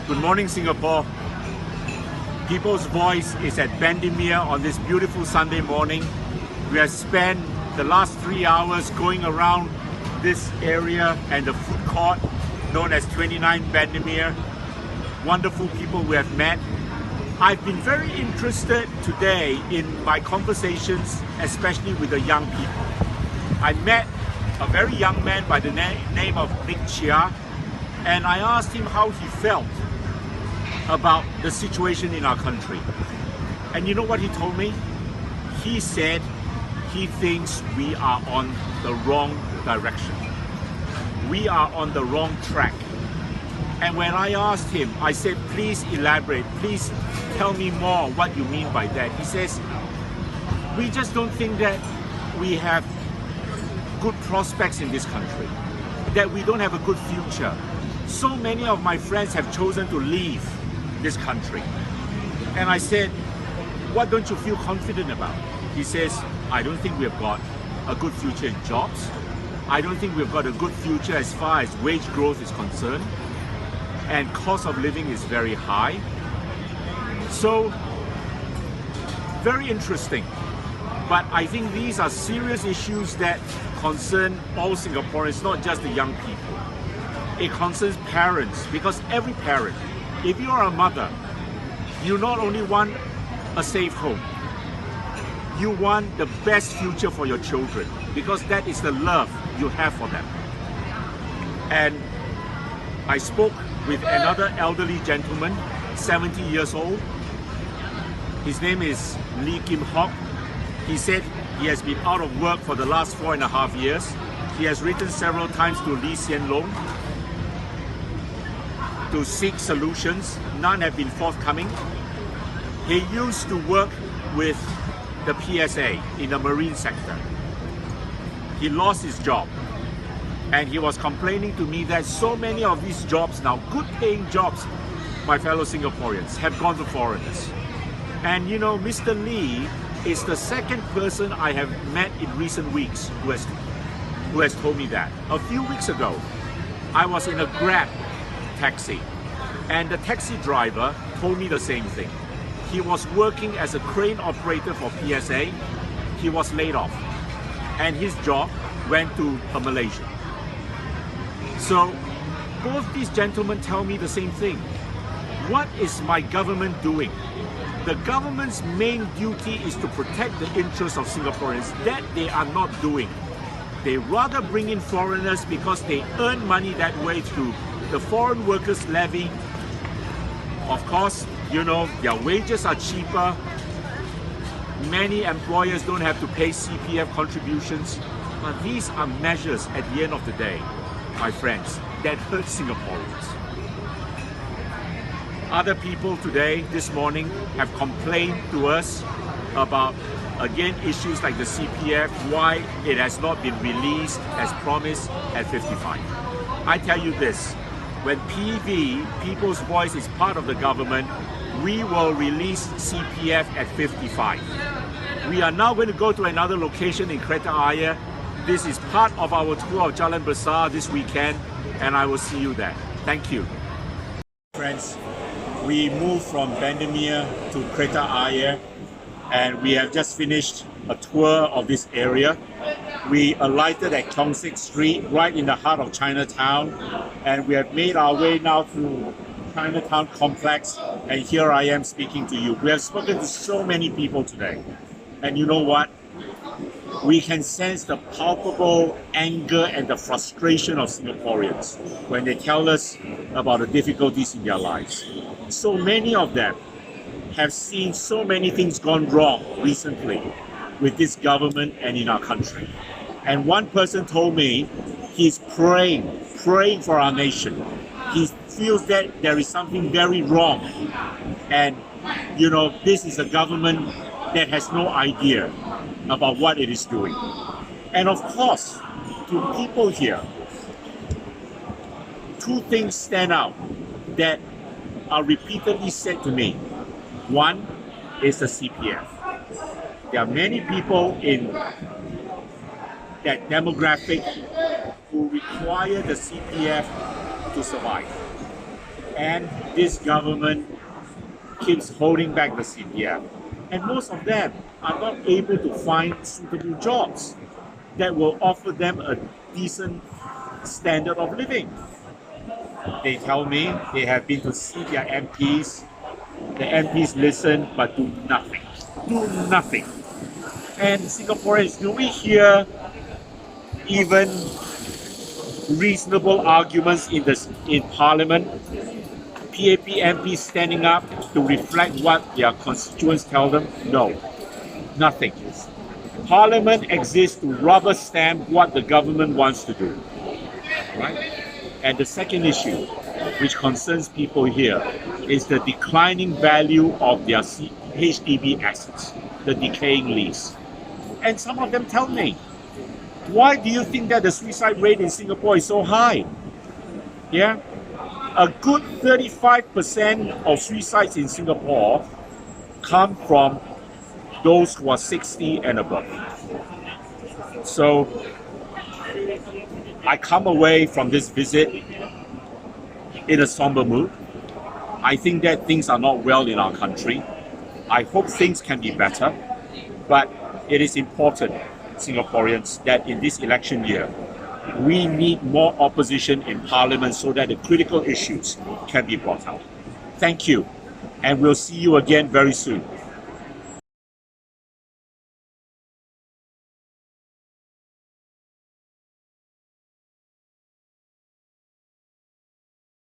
Good morning, Singapore. People's Voice is at Bendemeer on this beautiful Sunday morning. We have spent the last 3 hours going around this area and the food court known as 29 Bendemeer. Wonderful people we have met. I've been very interested today in my conversations, especially with the young people. I met a very young man by the name of Nick Chia, and I asked him how he felt about the situation in our country. And you know what he told me? He said he thinks we are on the wrong direction. We are on the wrong track. And when I asked him, I said, please elaborate, please tell me more what you mean by that. He says, we just don't think that we have good prospects in this country, that we don't have a good future. So many of my friends have chosen to leave this country. And I said, what don't you feel confident about? He says, I don't think we've got a good future in jobs. I don't think we've got a good future as far as wage growth is concerned. And cost of living is very high. So, very interesting. But I think these are serious issues that concern all Singaporeans, not just the young people. It concerns parents, because every parent, if you are a mother, you not only want a safe home, you want the best future for your children, because that is the love you have for them. And I spoke with another elderly gentleman, 70 years old. His name is Lee Kim Hock. He said he has been out of work for the last 4.5 years. He has written several times to Lee Hsien Loong to seek solutions. None have been forthcoming. He used to work with the PSA in the marine sector. He lost his job, and he was complaining to me that so many of these jobs now, good paying jobs, my fellow Singaporeans, have gone to foreigners. And you know, Mr. Lee is the second person I have met in recent weeks who has told me that. A few weeks ago, I was in a Grab taxi, and the taxi driver told me the same thing. He was working as a crane operator for PSA. He was laid off, and his job went to Malaysia. So both these gentlemen tell me the same thing. What is my government doing? The government's main duty is to protect the interests of Singaporeans. That they are not doing. They rather bring in foreigners because they earn money that way through the foreign workers levy. Of course, you know, their wages are cheaper. Many employers don't have to pay CPF contributions. But these are measures at the end of the day, my friends, that hurt Singaporeans. Other people today, this morning, have complained to us about, again, issues like the CPF, why it has not been released as promised at 55. I tell you this, when PV, People's Voice, is part of the government, we will release CPF at 55. We are now going to go to another location in Kreta Ayer. This is part of our tour of Jalan Besar this weekend, and I will see you there. Thank you. Friends, we moved from Bendemeer to Kreta Ayer, and we have just finished a tour of this area. We alighted at Keong Saik Street, right in the heart of Chinatown, and we have made our way now to Chinatown complex, and here I am speaking to you. We have spoken to so many people today, and you know what? We can sense the palpable anger and the frustration of Singaporeans when they tell us about the difficulties in their lives. So many of them have seen so many things gone wrong recently with this government and in our country. And one person told me he's praying for our nation. He feels that there is something very wrong. And, you know, this is a government that has no idea about what it is doing. And of course, to people here, two things stand out that are repeatedly said to me. One is the CPF. There are many people in that demographic who require the CPF to survive. and this government keeps holding back the CPF. And most of them are not able to find suitable jobs that will offer them a decent standard of living. They tell me they have been to see their MPs. The MPs listen but do nothing. Do nothing. And Singaporeans, do we hear even reasonable arguments in Parliament? PAP MPs standing up to reflect what their constituents tell them? No, nothing. Parliament exists to rubber stamp what the government wants to do. Right? And the second issue, which concerns people here, is the declining value of their HDB assets, the decaying lease. And some of them tell me, why do you think that the suicide rate in Singapore is so high? Yeah? A good 35% of suicides in Singapore come from those who are 60 and above. So I come away from this visit in a somber mood. I think that things are not well in our country. I hope things can be better, but it is important, Singaporeans, that in this election year, we need more opposition in Parliament so that the critical issues can be brought out. Thank you, and we'll see you again very soon.